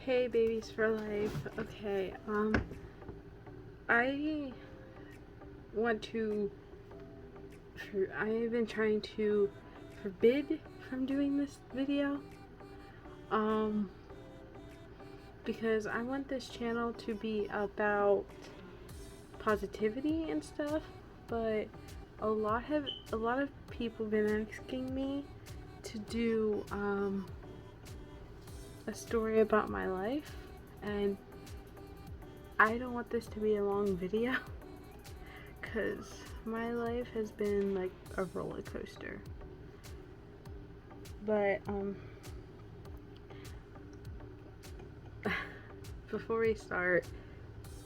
Hey babies for life. Okay, I want to I've been trying to forbid from doing this video um because I want this channel to be about positivity and stuff, but a lot of people been asking me to do a story about my life, and I don't want this to be a long video because my life has been like a roller coaster. But before we start,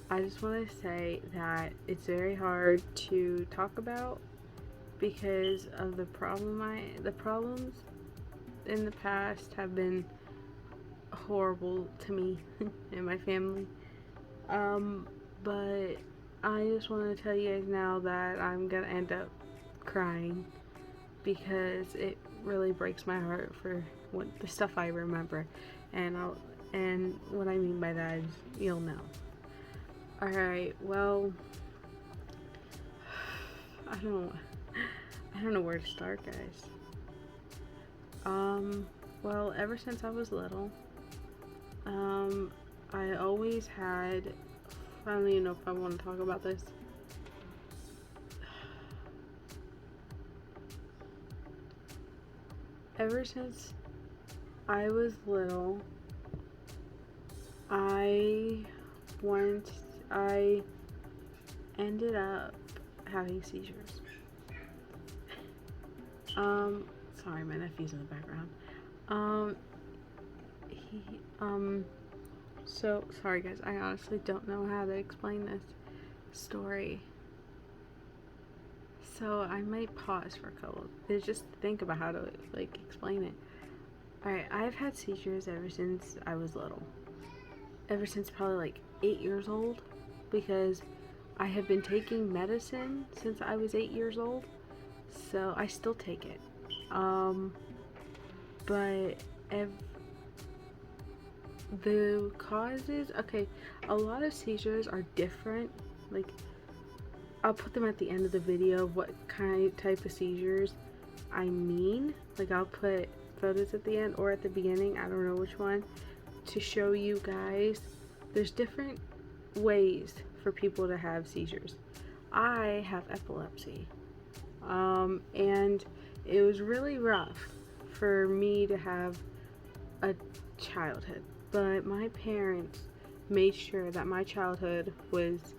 I just want to say that it's very hard to talk about because of the problems in the past have been horrible to me and my family. But I just want to tell you guys now that I'm gonna end up crying because it really breaks my heart for what the stuff I remember, and what I mean by that is you'll know. Alright, well, I don't know where to start, guys. Well, ever since I was little, I always had, I don't even know if I want to talk about this. Ever since I was little, I ended up having seizures. Sorry, my nephew's in the background. So sorry guys, I honestly don't know how to explain this story. So I might pause for a couple, just think about how to like explain it. Alright, I've had seizures ever since I was little. Ever since probably like 8 years old, because I have been taking medicine since I was 8 years old, so I still take it. But the causes, okay, a lot of seizures are different. Like, I'll put them at the end of the video of what type of seizures I mean. Like, I'll put photos at the end or at the beginning, I don't know which one, to show you guys there's different ways for people to have seizures. I have epilepsy, and it was really rough for me to have a childhood, but my parents made sure that my childhood was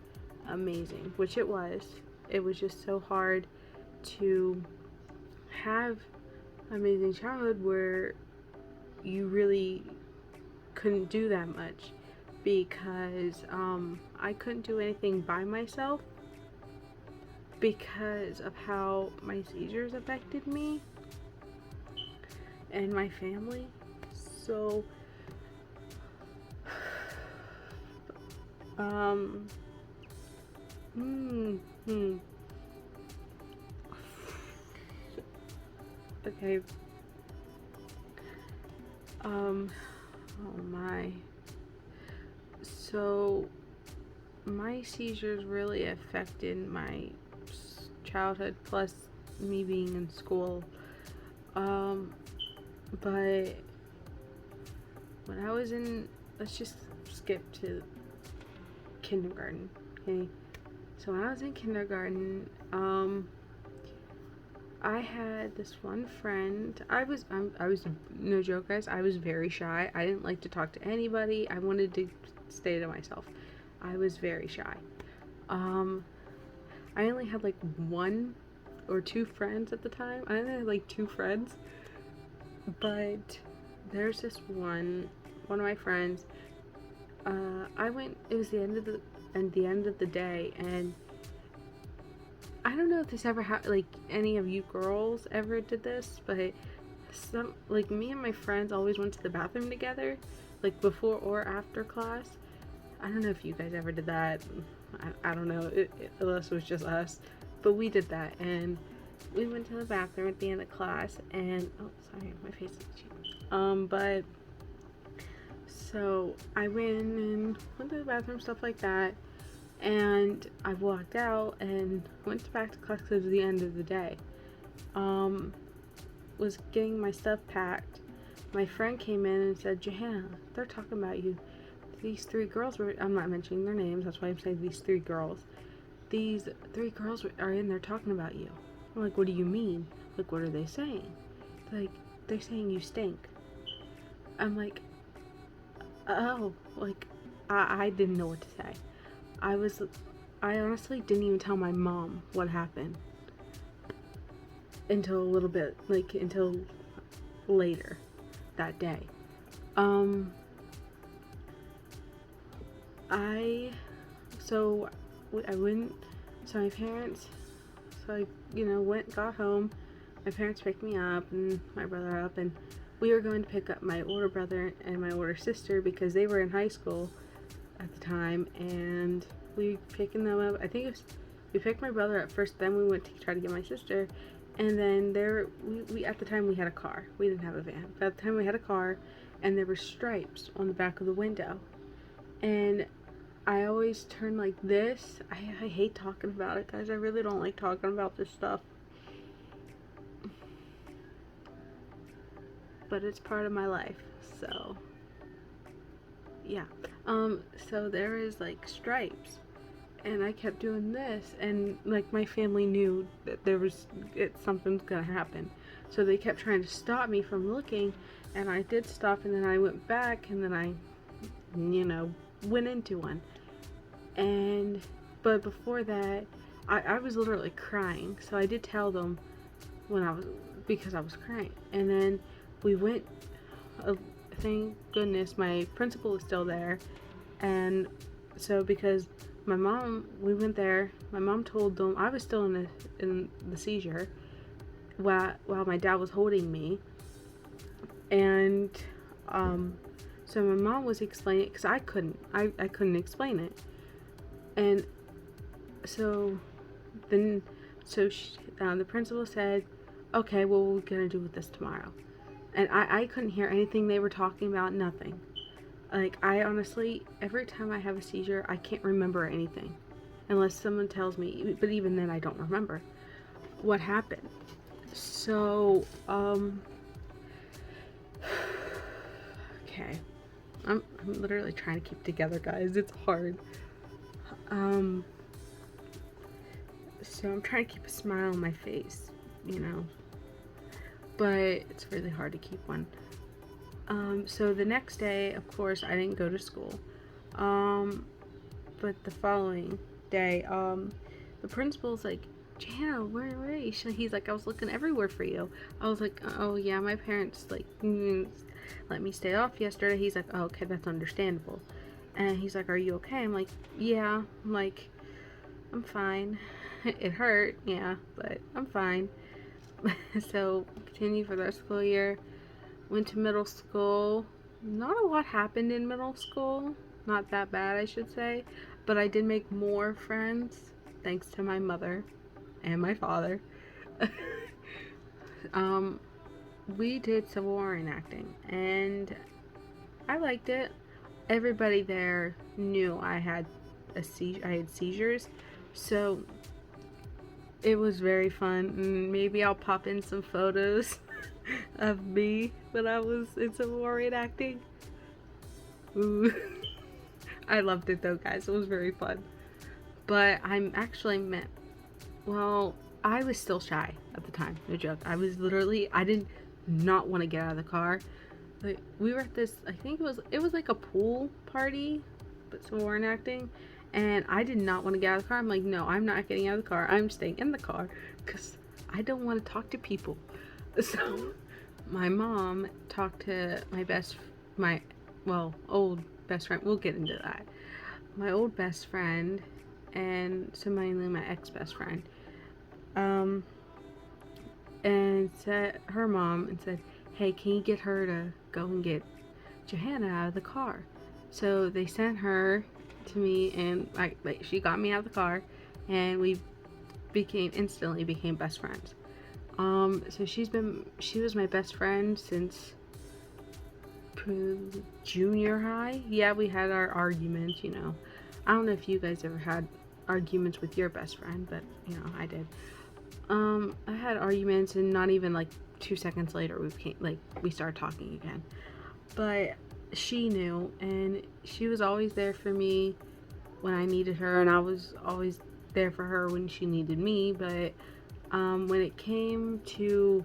amazing, which it was. It was just so hard to have amazing childhood where you really couldn't do that much because I couldn't do anything by myself because of how my seizures affected me and my family. So okay, oh my. So my seizures really affected my childhood, plus me being in school. But when I was in, let's just skip to kindergarten, okay? So when I was in kindergarten, I had this one friend. I was no joke, guys, I was very shy. I didn't like to talk to anybody. I wanted to stay to myself. I was very shy. I only had like 1 or 2 friends at the time. I only had like 2 friends. But there's this one of my friends. It was the end of the day, and I don't know if this ever happened, like any of you girls ever did this, but like me and my friends always went to the bathroom together, like before or after class. I don't know if you guys ever did that. I don't know, unless it was just us, but we did that, and we went to the bathroom at the end of class, and oh sorry, my face is itchy. But So I went to the bathroom, stuff like that, and I walked out and went back to class because it was the end of the day. Was getting my stuff packed. My friend came in and said, Johanna, they're talking about you. These 3 girls were, I'm not mentioning their names, that's why I'm saying these 3 girls. These 3 girls are in there talking about you. I'm like, what do you mean? Like, what are they saying? Like, they're saying you stink. I'm like, oh, like, I didn't know what to say. I honestly didn't even tell my mom what happened until a little bit, like, until later that day. I went, so my parents, got home. My parents picked me up and my brother up, and we were going to pick up my older brother and my older sister because they were in high school at the time, and we picking them up. I think we picked my brother up first, then we went to try to get my sister, and then we at the time we had a car. We didn't have a van, but at the time we had a car, and there were stripes on the back of the window, and I always turn like this. I hate talking about it, guys. I really don't like talking about this stuff, but it's part of my life, so yeah. So there is like stripes, and I kept doing this, and like my family knew that something's gonna happen, so they kept trying to stop me from looking, and I did stop, and then I went back, and then I went into one, but before that I was literally crying, so I did tell them because I was crying, and then we went, thank goodness my principal is still there, and so because we went there, my mom told them I was still in the seizure while my dad was holding me, and so my mom was explaining it because I couldn't explain it, and so then the principal said, okay, well, we're gonna do with this tomorrow, and I couldn't hear anything they were talking about, nothing. Like, I honestly, every time I have a seizure, I can't remember anything unless someone tells me, but even then I don't remember what happened. So okay, I'm literally trying to keep together, guys. It's hard. So I'm trying to keep a smile on my face, but it's really hard to keep one. So the next day, of course, I didn't go to school. But the following day, the principal's like, Jana, where are you? He's like, I was looking everywhere for you. I was like, oh yeah, my parents let me stay off yesterday. He's like, oh, okay, that's understandable. And he's like, are you okay? I'm like, yeah. I'm like, I'm fine. It hurt, yeah, but I'm fine. So continue for the school year. Went to middle school. Not a lot happened in middle school. Not that bad, I should say. But I did make more friends, thanks to my mother and my father. We did Civil War reenacting, and I liked it. Everybody there knew I had seizures, so it was very fun. And maybe I'll pop in some photos of me when I was in Civil War reenacting. Ooh. I loved it though, guys. It was very fun. But I'm actually I was still shy at the time. No joke. I did not want to get out of the car. Like, we were at this, I think it was like a pool party, but Civil War reenacting, and I did not want to get out of the car. I'm like, no, I'm not getting out of the car. I'm staying in the car because I don't want to talk to people. So my mom talked to my old best friend. We'll get into that. My old best friend, and so mainly my ex-best friend, and said her mom and said, hey, can you get her to go and get Johanna out of the car? So they sent her to me, and she got me out of the car, and we instantly became best friends. So she was my best friend since junior high. Yeah, we had our arguments, you know. I don't know if you guys ever had arguments with your best friend, but you know, I did. I had arguments, and not even like 2 seconds later we started talking again. But she knew, and she was always there for me when I needed her, and I was always there for her when she needed me. But when it came to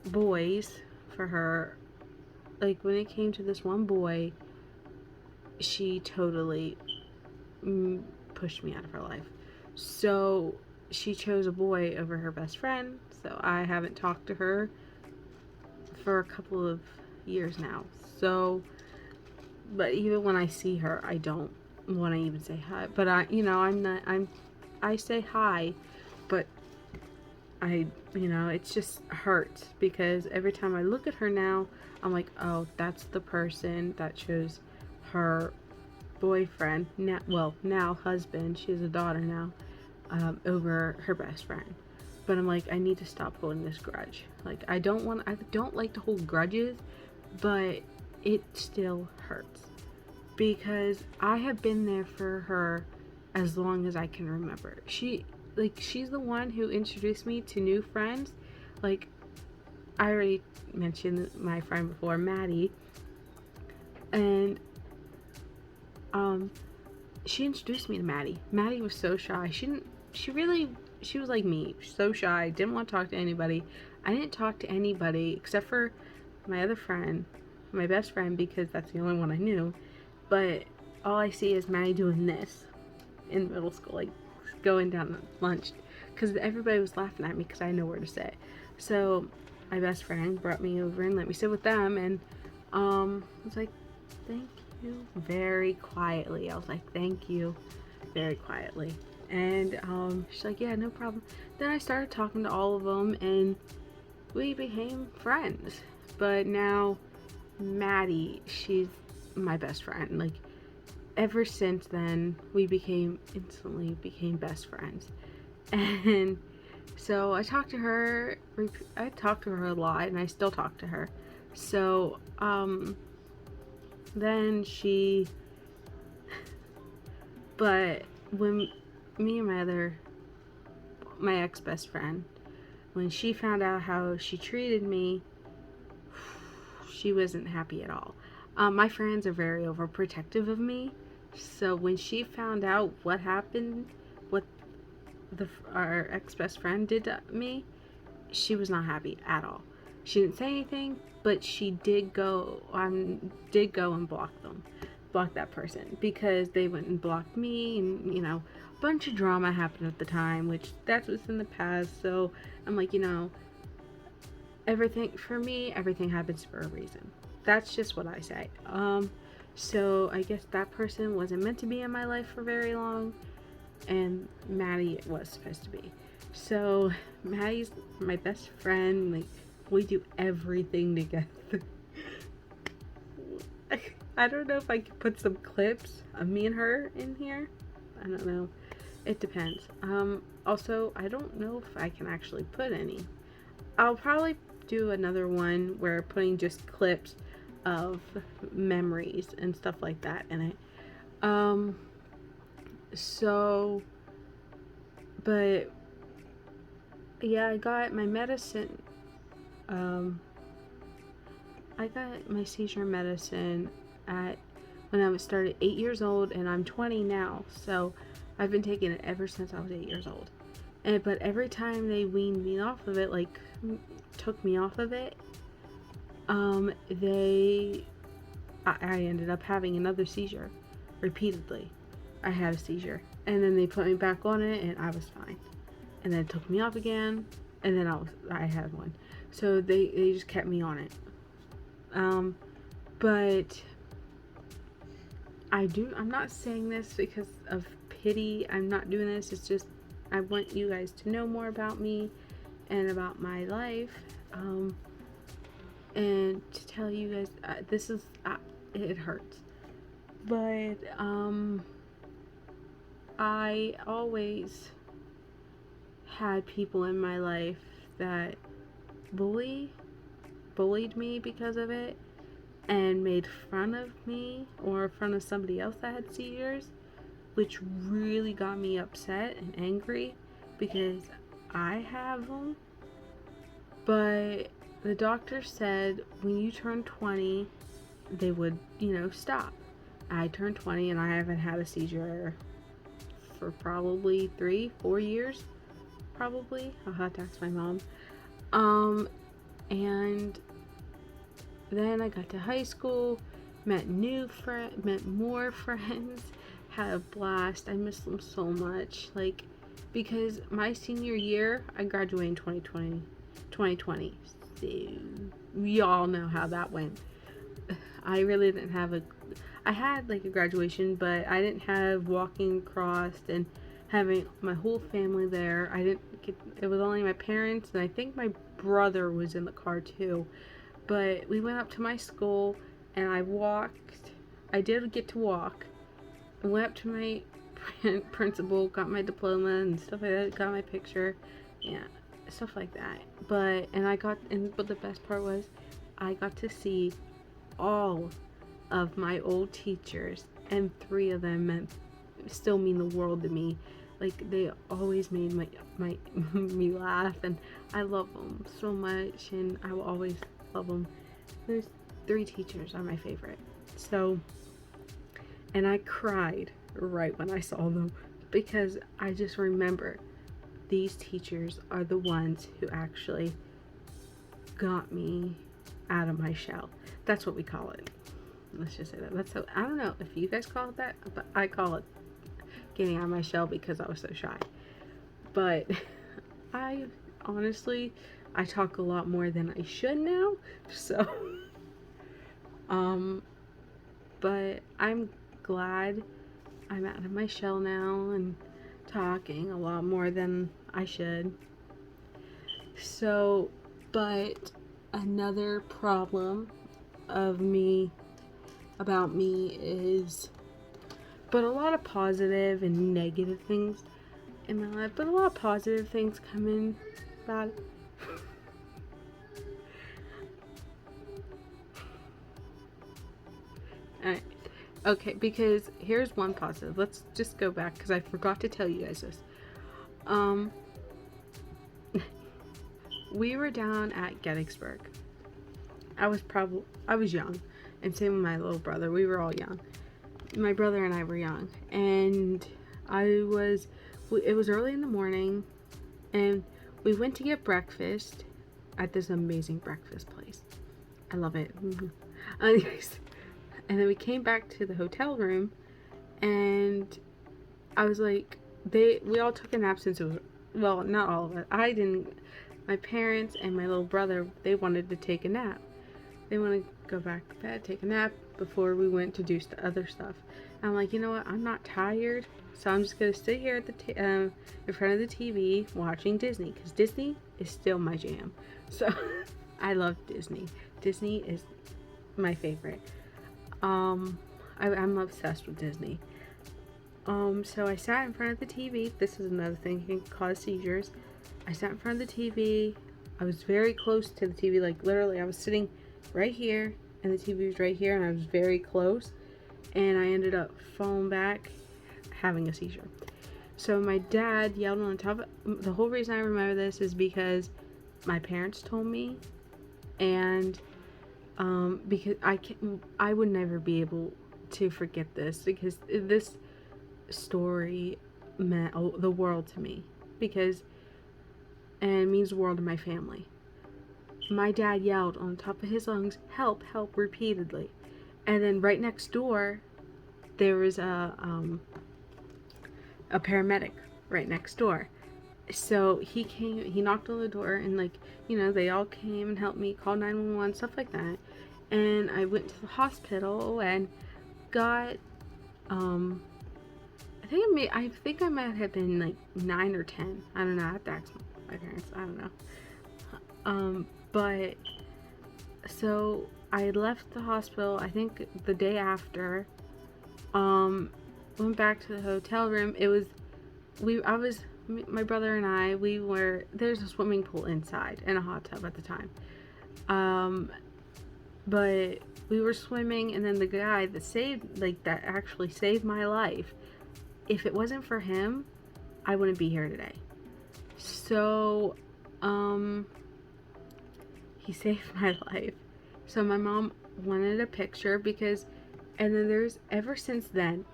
boys for her, like when it came to this one boy, she totally pushed me out of her life. So she chose a boy over her best friend. So I haven't talked to her for a couple of years now. So, but even when I see her, I don't want to even say hi. But I say hi, but it just hurts because every time I look at her now, I'm like, oh, that's the person that chose her boyfriend, now husband, she has a daughter now, over her best friend. But I'm like, I need to stop holding this grudge. Like, I don't like to hold grudges, but it still hurts because I have been there for her as long as I can remember. She's the one who introduced me to new friends. Like, I already mentioned my friend before, Maddie, and she introduced me to Maddie. Maddie was so shy. She was like me, so shy, didn't want to talk to anybody. I didn't talk to anybody except for my other friend, my best friend, because that's the only one I knew. But all I see is Maddie doing this in middle school, like going down lunch, because everybody was laughing at me because I had nowhere to sit. So my best friend brought me over and let me sit with them, and I was like, thank you, very quietly. I was like, thank you, very quietly. And she's like, yeah, no problem. Then I started talking to all of them, and we became friends. But now Maddie, she's my best friend. Like, ever since then, we instantly became best friends. And so I talked to her a lot, and I still talk to her. So then but when me and my ex best friend, when she found out how she treated me, she wasn't happy at all. My friends are very overprotective of me, so when she found out what happened, what our ex best friend did to me, she was not happy at all. She didn't say anything, but she did go and block that person, because they went and blocked me, and a bunch of drama happened at the time, which that was in the past. So I'm like, everything happens for a reason. That's just what I say. So I guess that person wasn't meant to be in my life for very long, and Maddie was supposed to be. So Maddie's my best friend. Like, we do everything together. I don't know if I could put some clips of me and her in here. I don't know. It depends. Also, I don't know if I can actually put any. I'll probably do another one where putting just clips of memories and stuff like that in it. But yeah, I got my medicine. I got my seizure medicine when I was started 8 years old, and I'm 20 now. So I've been taking it ever since I was 8 years old. But every time they weaned me off of it, like took me off of it, I ended up having another seizure repeatedly. I had a seizure, and then they put me back on it, and I was fine. And then it took me off again, and then I had one. So they just kept me on it. But I'm not saying this because of pity. I'm not doing this. It's just I want you guys to know more about me and about my life. And to tell you guys, it hurts. But I always had people in my life that bullied me because of it. and made fun of me or in front of somebody else that had seizures, which really got me upset and angry because I have them. But the doctor said when you turn 20, they would, stop. I turned 20 and I haven't had a seizure for probably 3-4 years. Probably. I'll have to ask my mom. And then I got to high school, met more friends, had a blast. I miss them so much. Like, because my senior year, I graduated in 2020. So, we all know how that went. I really didn't have I had like a graduation, but I didn't have walking across and having my whole family there. It was only my parents, and I think my brother was in the car too. But we went up to my school and I did get to walk. I went up to my principal, got my diploma and stuff like that, got my picture, yeah, stuff like that. But the best part was I got to see all of my old teachers, and 3 of them still mean the world to me. Like, they always made me laugh, and I love them so much, and I will always love them. There's 3 teachers are my favorite. So, and I cried right when I saw them because I just remember these teachers are the ones who actually got me out of my shell. That's what we call it. Let's just say that. I don't know if you guys call it that, but I call it getting out of my shell because I was so shy. But I honestly, I talk a lot more than I should now. So, but I'm glad I'm out of my shell now and talking a lot more than I should. So, but another problem about me is, but a lot of positive and negative things in my life, but a lot of positive things come in about it. Alright. Okay, because here's one positive. Let's just go back because I forgot to tell you guys this. We were down at Gettysburg. I was young, and same with my little brother. We were all young. My brother and I were young, and it was early in the morning, and we went to get breakfast at this amazing breakfast place. I love it. Anyways, and then we came back to the hotel room, and I was like, we all took a nap since it was, well, not all of it. I didn't. My parents and my little brother, they wanted to take a nap. They want to go back to bed, take a nap before we went to do other stuff. I'm like, you know what? I'm not tired, so I'm just gonna sit here at in front of the TV watching Disney, because Disney is still my jam. So I love Disney. Disney is my favorite. I'm obsessed with Disney. So I sat in front of the TV. This is another thing that can cause seizures. I sat in front of the TV. I was very close to the TV, like literally I was sitting right here and the TV was right here, and I was very close, and I ended up falling back having a seizure. So my dad yelled on top of, the whole reason I remember this is because my parents told me, and because I would never be able to forget this, because this story meant the world to me, and it means the world to my family. My dad yelled on the top of his lungs, "Help, help," repeatedly. And then right next door, there was a paramedic right next door. So he knocked on the door, and they all came and helped me, call 911, stuff like that. And I went to the hospital and got, I think I might have been like 9 or 10. I don't know. I have to ask my parents. I don't know. But so I left the hospital, I think the day after. Went back to the hotel room. My brother and I, there's a swimming pool inside and a hot tub at the time. But we were swimming, and then the guy that saved, like, that actually saved my life, if it wasn't for him, I wouldn't be here today. So, he saved my life. So my mom wanted a picture because, and then there's, ever since then,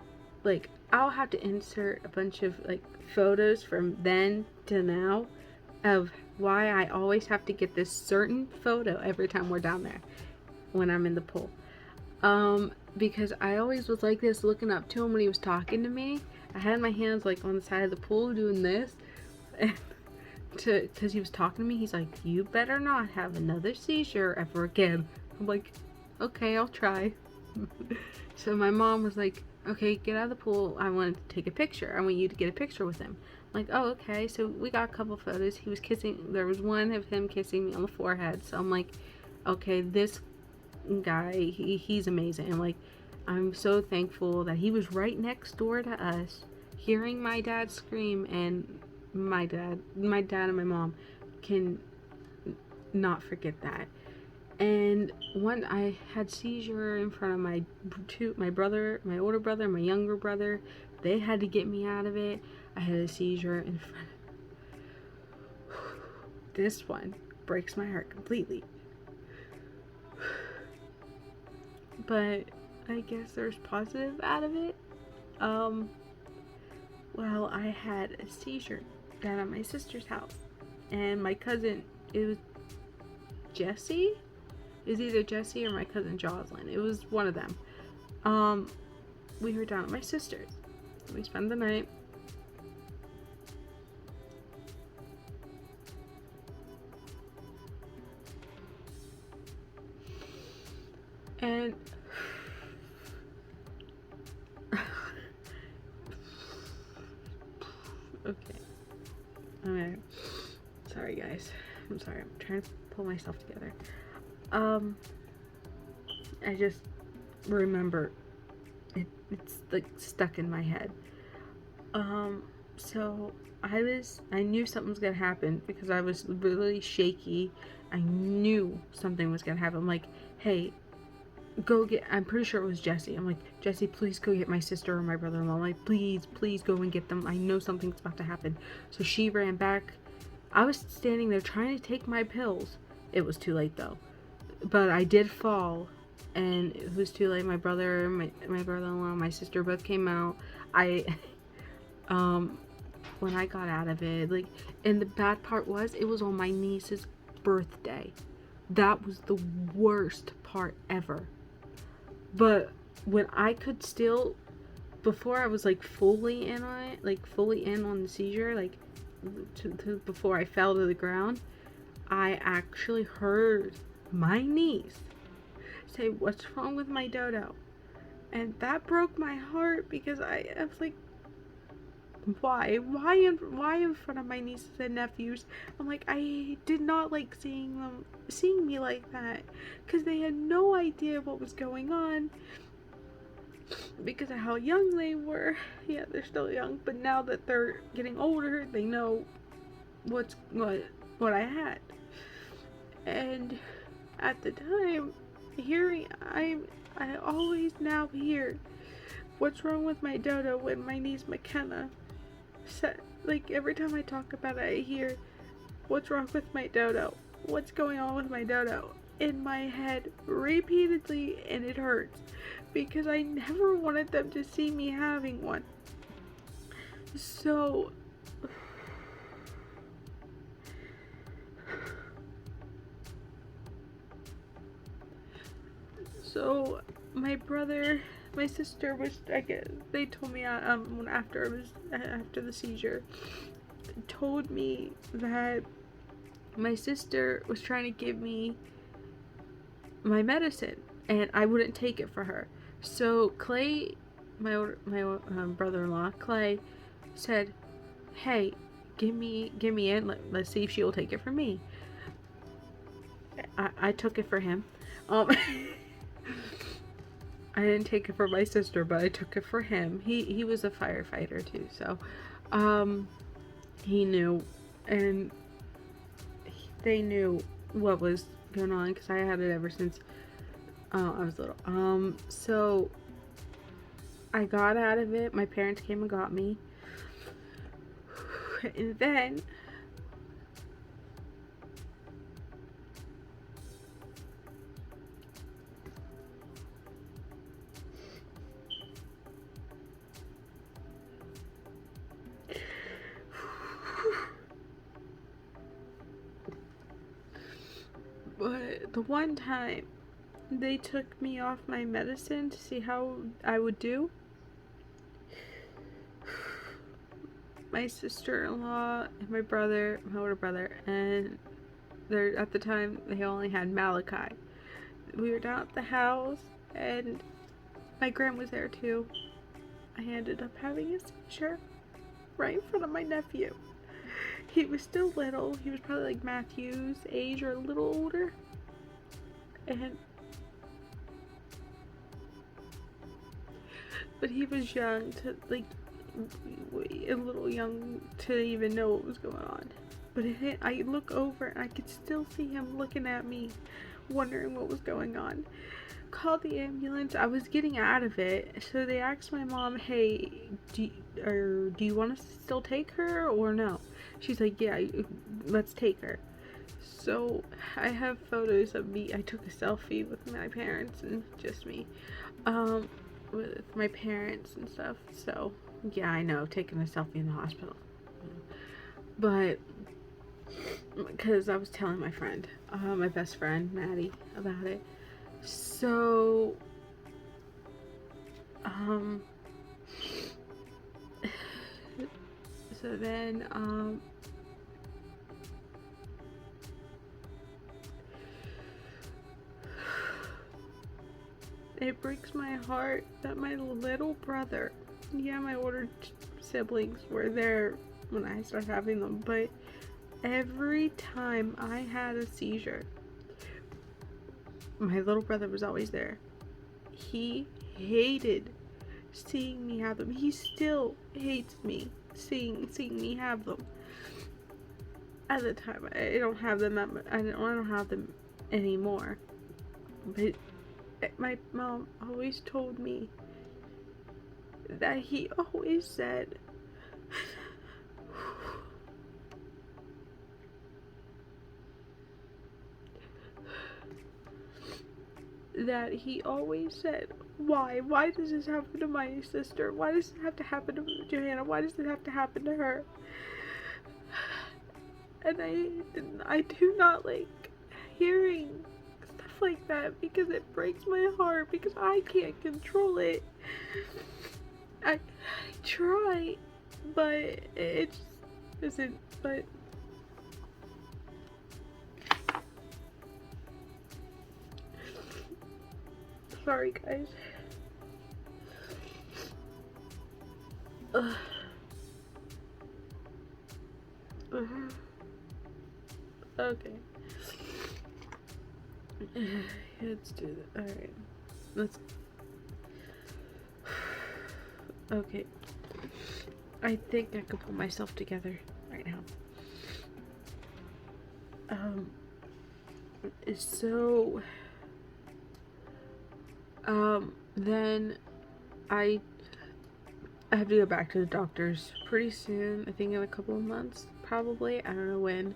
like, I'll have to insert a bunch of, like, photos from then to now of why I always have to get this certain photo every time we're down there when I'm in the pool. Because I always was like this, looking up to him when he was talking to me. I had my hands, like, on the side of the pool doing this, and because he was talking to me, he's like, you better not have another seizure ever again. I'm like, okay, I'll try. So my mom was like, okay, get out of the pool. I want to take a picture. I want you to get a picture with him. I'm like, oh, okay. So we got a couple photos. He was kissing, there was one of him kissing me on the forehead. So I'm like, okay, this guy, he's amazing. I'm like, I'm so thankful that he was right next door to us, hearing my dad scream, and my dad and my mom can not forget that. And one, I had seizure in front of my brother, my older brother, my younger brother. They had to get me out of it. I had a seizure in front of this one. Breaks my heart completely. But I guess there's positive out of it. Well, I had a seizure down at my sister's house, and my cousin, it was Jesse. It was either Jesse or my cousin Jocelyn. It was one of them. We were down at my sister's. We spent the night. And okay. Okay. Sorry, guys. I'm sorry. I'm trying to pull myself together. I just remember it's like stuck in my head. So I knew something was gonna happen because I was really shaky. I knew something was gonna happen. I'm like, hey, go get, I'm pretty sure it was Jesse. I'm like, Jesse, please go get my sister or my brother-in-law. I'm like, please go and get them. I know something's about to happen. So she ran back. I was standing there trying to take my pills. It was too late though. But I did fall, and it was too late. My brother, my brother-in-law, my sister both came out. When I got out of it, like, and the bad part was, it was on my niece's birthday. That was the worst part ever. But when I could still, before I was like fully in on it, like fully in on the seizure, like before I fell to the ground, I actually heard my niece say, what's wrong with my dodo? And that broke my heart because I was like, why in front of my nieces and nephews? I'm like, I did not like seeing me like that, because they had no idea what was going on because of how young they were. Yeah, they're still young, but now that they're getting older, they know what I had. And at the time, I always now hear, what's wrong with my dodo, when my niece McKenna said, like, every time I talk about it, I hear, what's wrong with my dodo? What's going on with my dodo? In my head repeatedly, and it hurts because I never wanted them to see me having one. So my brother, my sister was, I guess they told me after the seizure, told me that my sister was trying to give me my medicine and I wouldn't take it for her. So Clay, my brother-in-law Clay, said, hey, give me in, let's see if she'll take it for me. I took it for him. I didn't take it for my sister, but I took it for him. He was a firefighter too, so he knew, and they knew what was going on because I had it ever since Oh, I was little. So I got out of it. My parents came and got me. And then but the one time they took me off my medicine to see how I would do, my sister-in-law and my brother, my older brother, and they're at the time they only had Malachi. We were down at the house and my grand was there too. I ended up having a seizure right in front of my nephew. He was still little. He was probably like Matthew's age or a little older. But he was young to like a little young to even know what was going on. But I look over and I could still see him looking at me, wondering what was going on. Called the ambulance. I was getting out of it, so they asked my mom, "Hey, do you want us to still take her or no?" She's like, "Yeah, let's take her." So I have photos of me. I took a selfie with my parents and just me, with my parents and stuff. So yeah, I know, taking a selfie in the hospital, but because I was telling my friend, my best friend Maddie, about it. So so then it breaks my heart that my little brother, yeah, my older siblings were there when I started having them, but every time I had a seizure, my little brother was always there. He hated seeing me have them. He still hates me seeing me have them. At the time, I don't have them that much. I don't have them anymore. But my mom always told me that he always said that he always said, why does this happen to my sister? Why does it have to happen to Johanna? Why does it have to happen to her? And I do not like hearing stuff like that because it breaks my heart because I can't control it. I try, but it just isn't. But sorry, guys. Okay. Let's do that. Alright. Let's. Okay. I think I can pull myself together right now. So. Then I have to go back to the doctors pretty soon. I think in a couple of months, probably. I don't know when.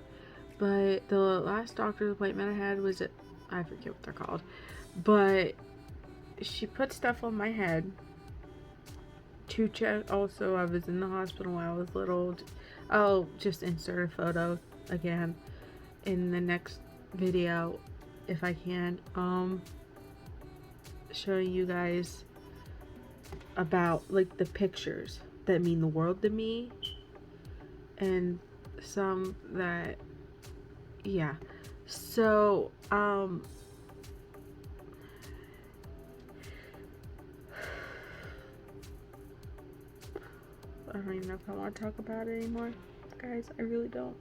But the last doctor's appointment I had was at, I forget what they're called. But she put stuff on my head to check. Also, I was in the hospital when I was little. I'll just insert a photo again in the next video if I can. Showing you guys about like the pictures that mean the world to me and some that, yeah. So I don't even know if I want to talk about it anymore, guys. I really don't.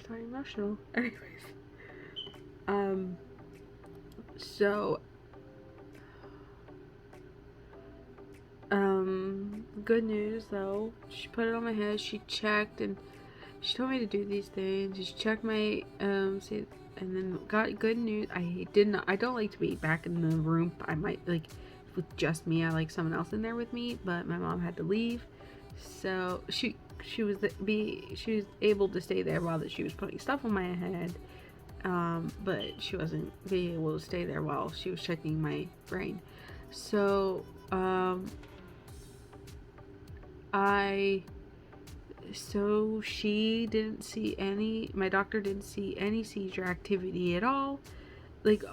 Starting emotional. Anyways, so good news though. She put it on my head. She checked and she told me to do these things. She checked my and then got good news. I don't like to be back in the room. I might like with just me. I like someone else in there with me, but my mom had to leave, so she was able to stay there while she was putting stuff on my head. But she wasn't being able to stay there while she was checking my brain. So she didn't see any, my doctor didn't see any seizure activity at all. Like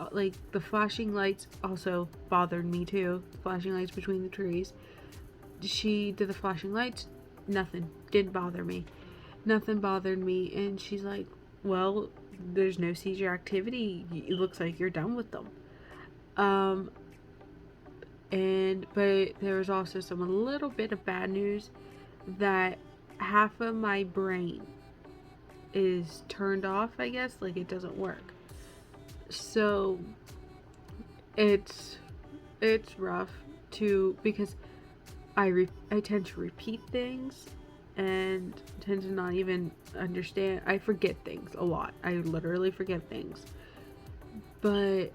the flashing lights also bothered me too. Flashing lights between the trees. She did the flashing lights, nothing. Didn't bother me. Nothing bothered me. And she's like, well, there's no seizure activity. It looks like you're done with them. But there was also a little bit of bad news that half of my brain is turned off, I guess, like it doesn't work. So it's rough too, because I tend to repeat things and tend to not even understand. I forget things a lot. I literally forget things. But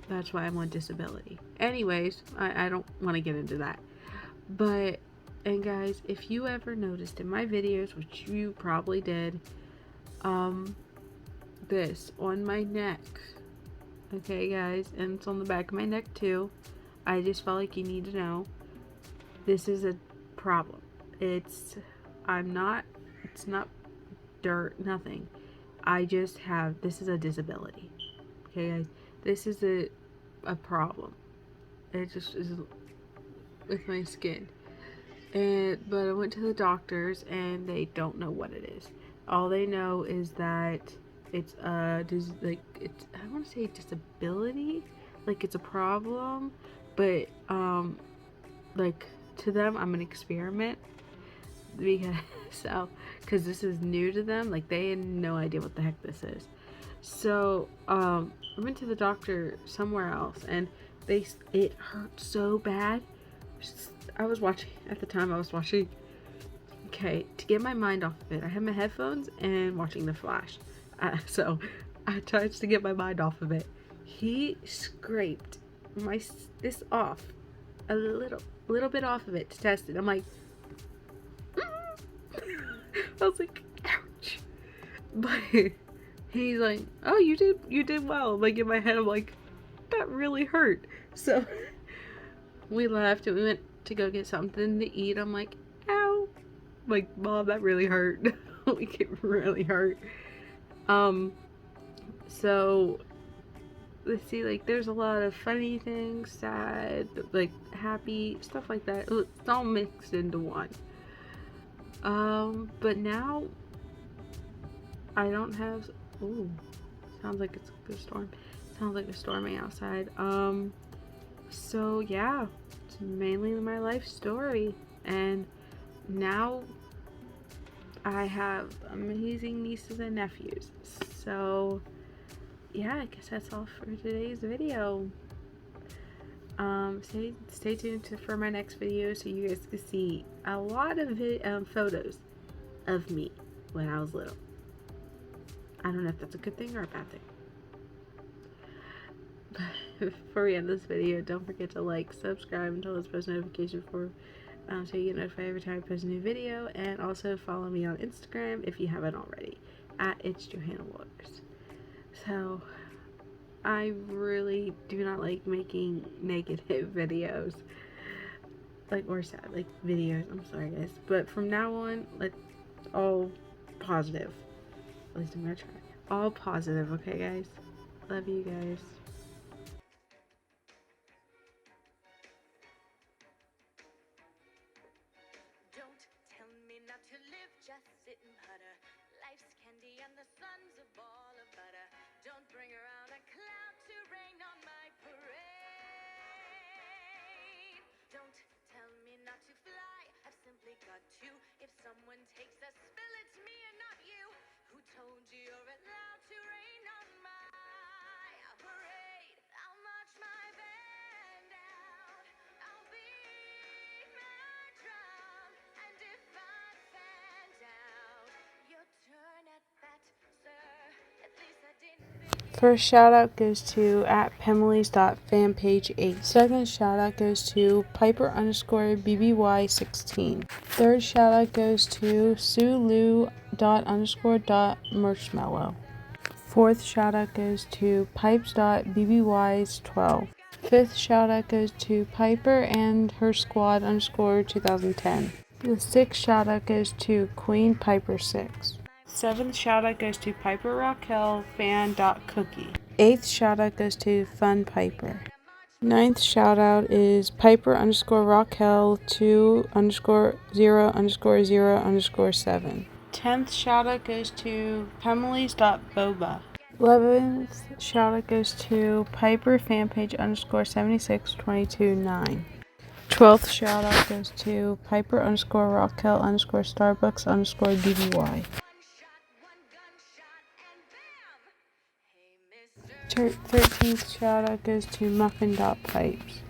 that's why I'm on disability. Anyways, I don't want to get into that. But, and guys, if you ever noticed in my videos, which you probably did, this on my neck, okay guys, and it's on the back of my neck too, I just felt like you need to know, this is a problem. It's not dirt, nothing. This is a disability, okay guys, this is a problem. It just is with my skin. But I went to the doctors and they don't know what it is. All they know is that it's I want to say disability, like it's a problem, but like to them I'm an experiment, because this is new to them. Like they had no idea what the heck this is. So I went to the doctor somewhere else and it hurt so bad. I was watching, okay, to get my mind off of it, I had my headphones and watching The Flash. So I tried to get my mind off of it. He scraped this off, a little bit off of it to test it. I'm like, I was like, ouch. But he's like, oh, you did well. Like in my head, I'm like, that really hurt. So we left and we went to go get something to eat. I'm like, ow. Like, Mom, that really hurt. Like, it really hurt. So, let's see, like, there's a lot of funny things, sad, like, happy, stuff like that. It's all mixed into one. But now, I don't have, ooh, sounds like it's a good storm. Sounds like it's storming outside. So yeah, it's mainly my life story, and now I have amazing nieces and nephews. So yeah, I guess that's all for today's video. Stay tuned for my next video so you guys can see a lot of photos of me when I was little. I don't know if that's a good thing or a bad thing. Before we end this video, don't forget to like, subscribe, and turn on post notification so you get notified every time I post a new video. And also follow me on Instagram if you haven't already, at It's Johanna Waters. So I really do not like making negative videos, or sad videos. I'm sorry guys, but from now on, let's all positive. At least I'm gonna try. All positive, okay guys? Love you guys. Just sit and putter. Life's candy and the sun's a ball of butter. Don't bring around a cloud to rain on my parade. Don't tell me not to fly. I've simply got to. If someone takes a spill, it's me and not you. Who told you you're allowed to rain on my parade? I'll march my band out. I'll be First shout out goes to at Pemeli's.fanpage8. Second shout out goes to Piper underscore BBY16. Third shout out goes to Sulu._.marshmallow. Fourth shout out goes to Pipes.BBYs12. Fifth shout out goes to Piper and her squad _2010. The sixth shout out goes to Queen Piper6. Seventh shout out goes to Piper Raquel fan.cookie. Eighth shout out goes to Fun Piper. Ninth shout out is Piper _Raquel 2_0_0_7. 10th shout out goes to Pemeli's.boba. 11th shout out goes to Piper fanpage _762229. 12th shout out goes to Piper _Raquel _Starbucks_BBY. 13th shout out goes to Muffin.pipes.